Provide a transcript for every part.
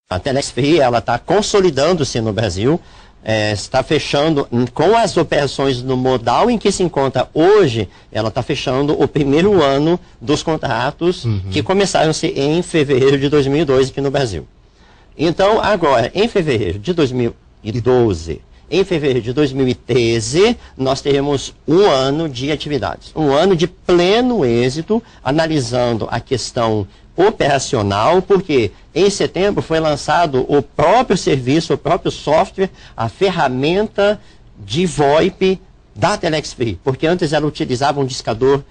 A Telex Free, ela está consolidando-se no Brasil, está fechando, com as operações no modal em que se encontra hoje, ela está fechando o primeiro ano dos contratos que começaram-se em fevereiro de 2002 aqui no Brasil. Então, agora, em fevereiro de 2012, em fevereiro de 2013, nós teremos um ano de atividades, um ano de pleno êxito, analisando a questão operacional, porque em setembro foi lançado o próprio serviço, o próprio software, a ferramenta de VoIP da Telex Free, porque antes ela utilizava um discador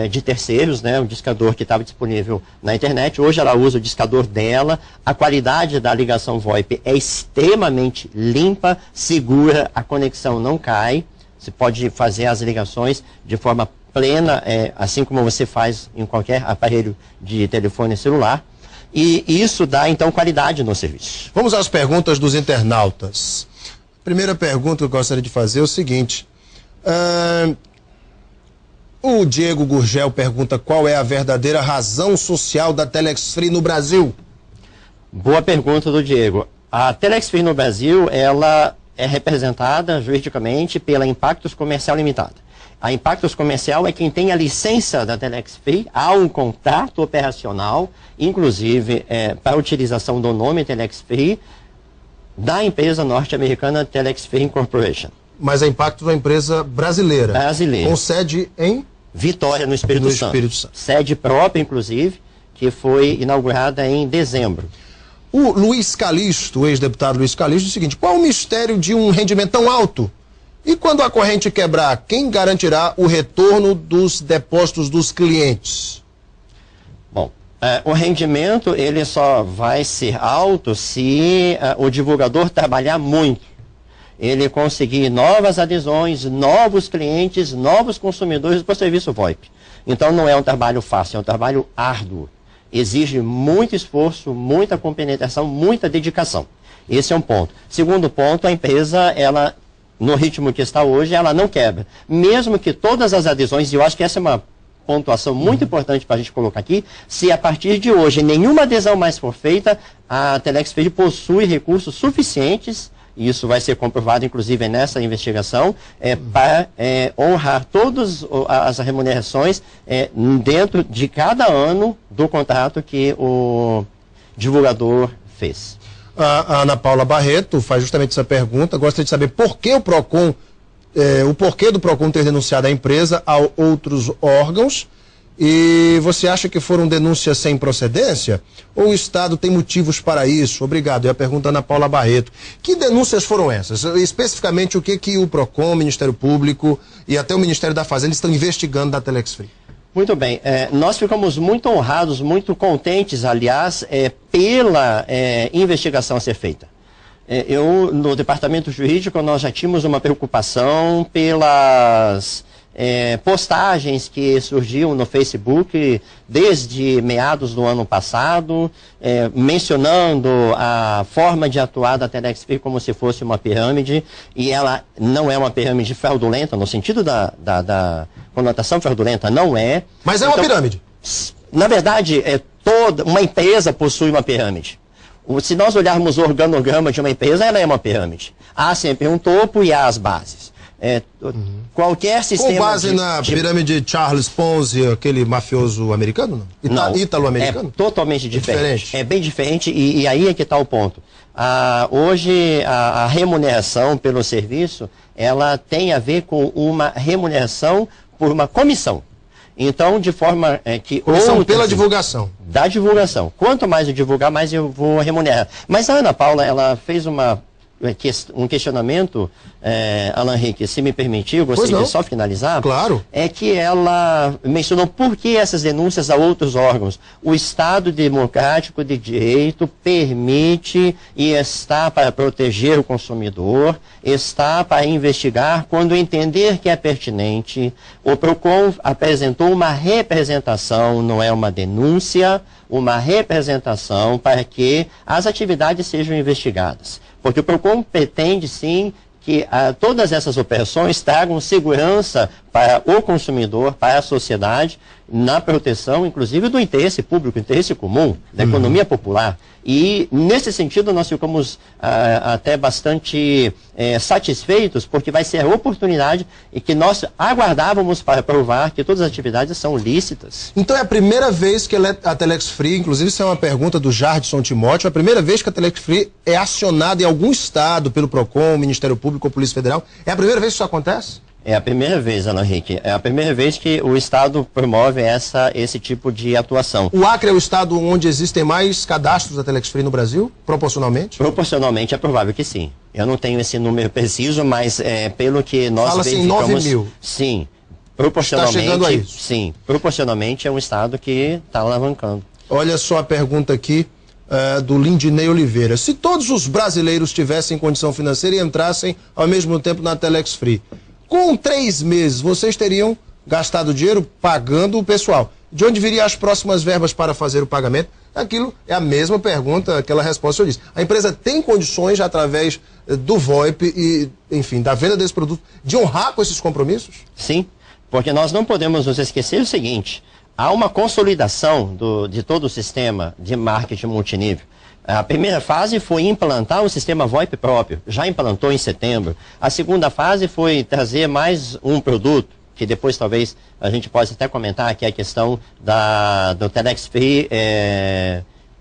de terceiros, né, um discador que estava disponível na internet. Hoje ela usa o discador dela. A qualidade da ligação VoIP é extremamente limpa, segura, a conexão não cai. Você pode fazer as ligações de forma plena, assim como você faz em qualquer aparelho de telefone celular. E isso dá, então, qualidade no serviço. Vamos às perguntas dos internautas. A primeira pergunta que eu gostaria de fazer é o seguinte. O Diego Gurgel pergunta qual é a verdadeira razão social da Telex Free no Brasil. Boa pergunta do Diego. A Telex Free no Brasil, ela é representada juridicamente pela Impactos Comercial Limitada. A Impactos Comercial é quem tem a licença da Telex Free, há um contrato operacional, inclusive para a utilização do nome Telex Free, da empresa norte-americana Telex Free Incorporation. Mas a Impactos é uma empresa brasileira. Brasileira. Com sede em Vitória, no Espírito Santo. Santo. Sede própria, inclusive, que foi inaugurada em dezembro. O Luiz Calixto, o ex-deputado Luiz Calixto, diz o seguinte: qual o mistério de um rendimento tão alto? E quando a corrente quebrar, quem garantirá o retorno dos depósitos dos clientes? Bom, o rendimento ele só vai ser alto se o divulgador trabalhar muito. Ele conseguir novas adesões, novos clientes, novos consumidores para o serviço VoIP. Então não é um trabalho fácil, é um trabalho árduo. Exige muito esforço, muita compenetração, muita dedicação. Esse é um ponto. Segundo ponto, a empresa, ela, no ritmo que está hoje, ela não quebra. Mesmo que todas as adesões, e eu acho que essa é uma pontuação muito importante para a gente colocar aqui, se a partir de hoje nenhuma adesão mais for feita, a Telex Free possui recursos suficientes, e isso vai ser comprovado, inclusive, nessa investigação, para honrar todas as remunerações dentro de cada ano do contrato que o divulgador fez. A Ana Paula Barreto faz justamente essa pergunta. Gostaria de saber por que o PROCON, o porquê do PROCON ter denunciado a empresa a outros órgãos. E você acha que foram denúncias sem procedência? Ou o Estado tem motivos para isso? Obrigado. E a pergunta da Ana Paula Barreto. Que denúncias foram essas? Especificamente, o que o PROCON, o Ministério Público e até o Ministério da Fazenda estão investigando da Telex Free? Muito bem. Nós ficamos muito honrados, muito contentes, aliás, pela investigação a ser feita. No Departamento Jurídico, nós já tínhamos uma preocupação pelas postagens que surgiam no Facebook desde meados do ano passado, mencionando a forma de atuar da Telex Free como se fosse uma pirâmide, e ela não é uma pirâmide fraudulenta, no sentido da conotação fraudulenta, não é. Mas é uma pirâmide? Na verdade, toda uma empresa possui uma pirâmide. Se nós olharmos o organograma de uma empresa, ela é uma pirâmide. Há sempre um topo e há as bases. Qualquer sistema. Com base na pirâmide de Charles Ponzi, aquele mafioso americano? Não, ítalo-americano? É totalmente diferente. É bem diferente e aí é que está o ponto. Hoje a remuneração pelo serviço, ela tem a ver com uma remuneração por uma comissão. Então, de forma que... Comissão pela divulgação. Da divulgação. Quanto mais eu divulgar, mais eu vou remunerar. Mas a Ana Paula, ela fez um questionamento, Alan Henrique, se me permitir, eu gostaria de só finalizar. Claro. É que ela mencionou por que essas denúncias a outros órgãos. O Estado Democrático de Direito permite e está para proteger o consumidor, está para investigar quando entender que é pertinente. O PROCON apresentou uma representação, não é uma denúncia, uma representação para que as atividades sejam investigadas. Porque o PROCON pretende, sim, que todas essas operações tragam segurança para o consumidor, para a sociedade, na proteção, inclusive, do interesse público, interesse comum, da economia popular. E, nesse sentido, nós ficamos até bastante satisfeitos, porque vai ser a oportunidade e que nós aguardávamos para provar que todas as atividades são lícitas. Então é a primeira vez que a Telex Free, inclusive isso é uma pergunta do Jardson Timóteo, é a primeira vez que a Telex Free é acionada em algum estado pelo PROCON, Ministério Público ou Polícia Federal? É a primeira vez que isso acontece? É a primeira vez, Alan Henrique. É a primeira vez que o Estado promove esse tipo de atuação. O Acre é o estado onde existem mais cadastros da Telex Free no Brasil, proporcionalmente? Proporcionalmente é provável que sim. Eu não tenho esse número preciso, mas pelo que nós verificamos... Fala-se em 9 mil. Sim. Proporcionalmente, está chegando a isso? Sim. Proporcionalmente é um estado que está alavancando. Olha só a pergunta aqui do Lindinei Oliveira. Se todos os brasileiros tivessem condição financeira e entrassem ao mesmo tempo na Telex Free, com 3 meses, vocês teriam gastado dinheiro pagando o pessoal. De onde viriam as próximas verbas para fazer o pagamento? Aquilo é a mesma pergunta, aquela resposta que eu disse. A empresa tem condições, através do VoIP e, enfim, da venda desse produto, de honrar com esses compromissos? Sim, porque nós não podemos nos esquecer o seguinte: há uma consolidação de todo o sistema de marketing multinível. A primeira fase foi implantar o sistema VoIP próprio, já implantou em setembro. A segunda fase foi trazer mais um produto, que depois talvez a gente possa até comentar, que é a questão do Telex Free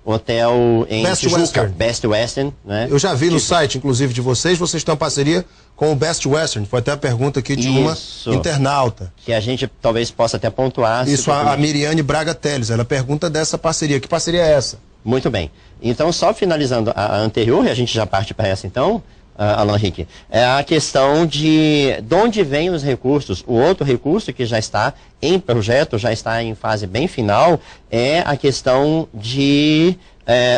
Hotel em Best Tijuca, Western. Best Western, né? Eu já vi no site, inclusive, de vocês têm uma parceria com o Best Western. Foi até a pergunta aqui de uma internauta. Que a gente talvez possa até pontuar. Isso, a Miriane Braga Teles, ela pergunta dessa parceria. Que parceria é essa? Muito bem. Então, só finalizando a anterior, e a gente já parte para essa então, Alan Henrique, é a questão de onde vêm os recursos. O outro recurso que já está em projeto, já está em fase bem final, é a questão de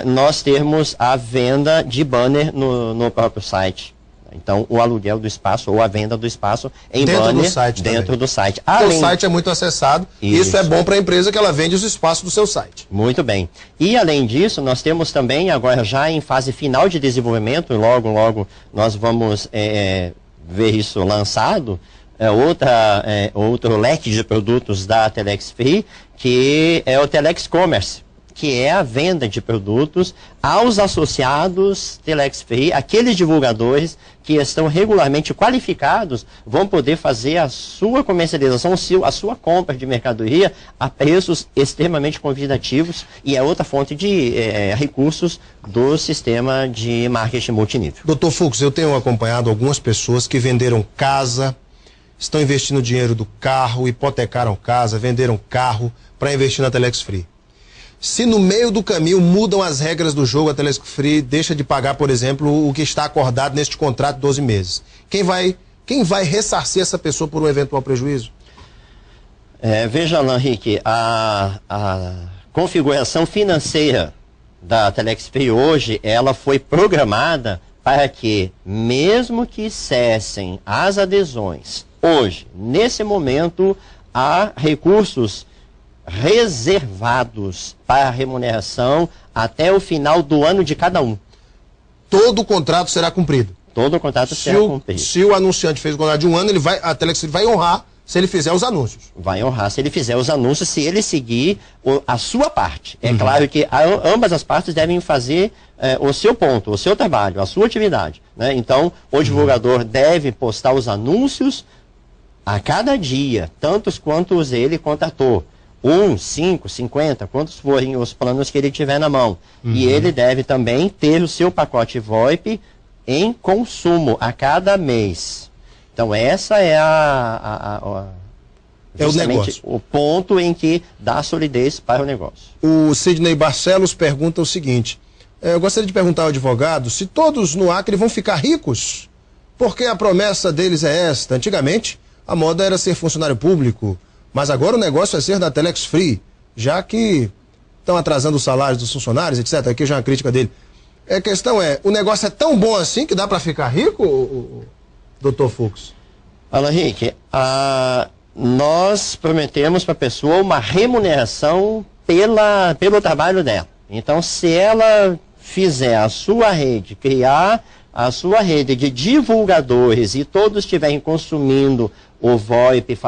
nós termos a venda de banner no próprio site. Então, o aluguel do espaço ou a venda do espaço em banner dentro do site. O site é muito acessado. Isso é bom para a empresa, que ela vende os espaços do seu site. Muito bem. E, além disso, nós temos também, agora já em fase final de desenvolvimento, logo nós vamos ver isso lançado, outro leque de produtos da Telex Free, que é o Telex Commerce, que é a venda de produtos aos associados Telex Free. Aqueles divulgadores que estão regularmente qualificados vão poder fazer a sua comercialização, a sua compra de mercadoria a preços extremamente convidativos, e é outra fonte de recursos do sistema de marketing multinível. Dr. Fux, eu tenho acompanhado algumas pessoas que venderam casa, estão investindo dinheiro do carro, hipotecaram casa, venderam carro para investir na Telex Free. Se no meio do caminho mudam as regras do jogo, a Telex Free deixa de pagar, por exemplo, o que está acordado neste contrato de 12 meses. Quem vai ressarcir essa pessoa por um eventual prejuízo? Veja, Alan Henrique, a configuração financeira da Telex Free hoje, ela foi programada para que, mesmo que cessem as adesões, hoje, nesse momento, há recursos reservados para remuneração até o final do ano de cada um. Todo o contrato será cumprido? Todo o contrato será cumprido. Se o anunciante fez o contrato de um ano, a Telex vai honrar se ele fizer os anúncios. Vai honrar se ele fizer os anúncios, se ele seguir a sua parte. É claro que ambas as partes devem fazer o seu ponto, o seu trabalho, a sua atividade, né? Então, o divulgador deve postar os anúncios a cada dia, tantos quantos ele contratou. 1, 5, 50, quantos forem os planos que ele tiver na mão. E ele deve também ter o seu pacote VoIP em consumo a cada mês. Então, essa é o negócio. O ponto em que dá solidez para o negócio. O Sidney Barcelos pergunta o seguinte: eu gostaria de perguntar ao advogado se todos no Acre vão ficar ricos, porque a promessa deles é esta. Antigamente, a moda era ser funcionário público, mas agora o negócio é ser da Telex Free, já que estão atrasando os salários dos funcionários, etc. Aqui já é uma crítica dele. A questão é, o negócio é tão bom assim que dá para ficar rico, Dr. Fux? Alan Henrique, nós prometemos para a pessoa uma remuneração pelo trabalho dela. Então, se ela fizer a sua rede, criar a sua rede de divulgadores e todos estiverem consumindo o VoIP,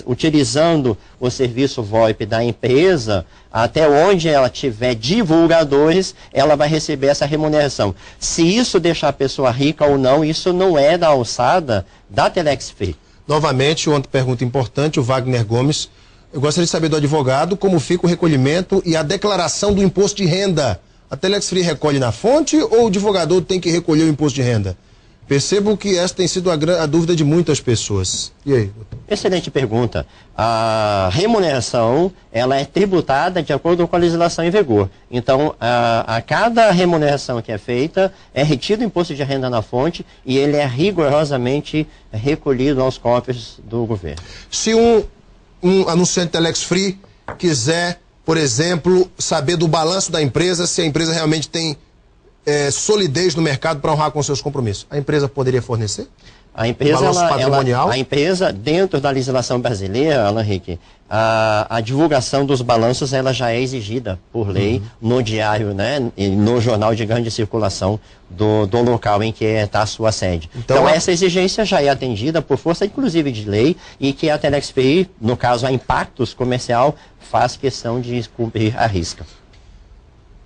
utilizando o serviço VoIP da empresa, até onde ela tiver divulgadores, ela vai receber essa remuneração. Se isso deixar a pessoa rica ou não, isso não é da alçada da Telex Free. Novamente, outra pergunta importante, o Wagner Gomes. Eu gostaria de saber do advogado como fica o recolhimento e a declaração do imposto de renda. A Telex Free recolhe na fonte ou o advogador tem que recolher o imposto de renda? Percebo que essa tem sido a dúvida de muitas pessoas. E aí, doutor? Excelente pergunta. A remuneração, ela é tributada de acordo com a legislação em vigor. Então, a cada remuneração que é feita, é retido o imposto de renda na fonte e ele é rigorosamente recolhido aos cofres do governo. Se um anunciante Telex Free quiser, por exemplo, saber do balanço da empresa, se a empresa realmente tem solidez no mercado para honrar com seus compromissos, a empresa poderia fornecer? A empresa, balanço patrimonial? A empresa, dentro da legislação brasileira, Alan Henrique, a divulgação dos balanços ela já é exigida por lei no diário, né, e no jornal de grande circulação do local em que está a sua sede. Então essa exigência já é atendida por força, inclusive, de lei, e que a Telex Free, no caso a Impactos Comercial, faz questão de cumprir a risca.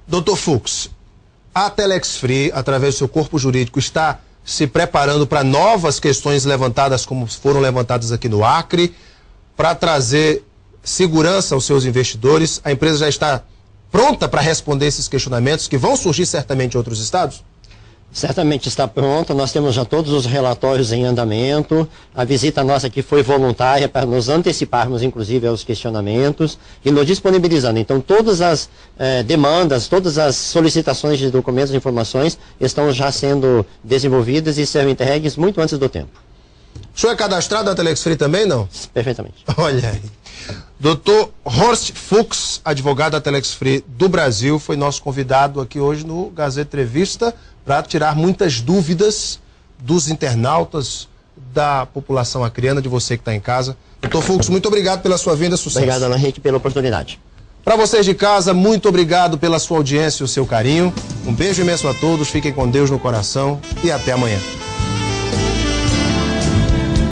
Doutor Fux, a Telex Free, através do seu corpo jurídico, está se preparando para novas questões levantadas, como foram levantadas aqui no Acre, para trazer segurança aos seus investidores. A empresa já está pronta para responder esses questionamentos que vão surgir certamente em outros estados? Certamente está pronta, nós temos já todos os relatórios em andamento, a visita nossa aqui foi voluntária para nos anteciparmos, inclusive, aos questionamentos e nos disponibilizando. Então, todas as demandas, todas as solicitações de documentos e informações estão já sendo desenvolvidas e serão entregues muito antes do tempo. O senhor é cadastrado da Telex Free também, não? Perfeitamente. Olha aí. Dr. Horst Fux, advogado da Telex Free do Brasil, foi nosso convidado aqui hoje no Gazeta Entrevista para tirar muitas dúvidas dos internautas, da população acreana, de você que está em casa. Dr. Fux, muito obrigado pela sua vinda, sucesso. Obrigado, Alan Henrique, pela oportunidade. Para vocês de casa, muito obrigado pela sua audiência e o seu carinho. Um beijo imenso a todos, fiquem com Deus no coração e até amanhã.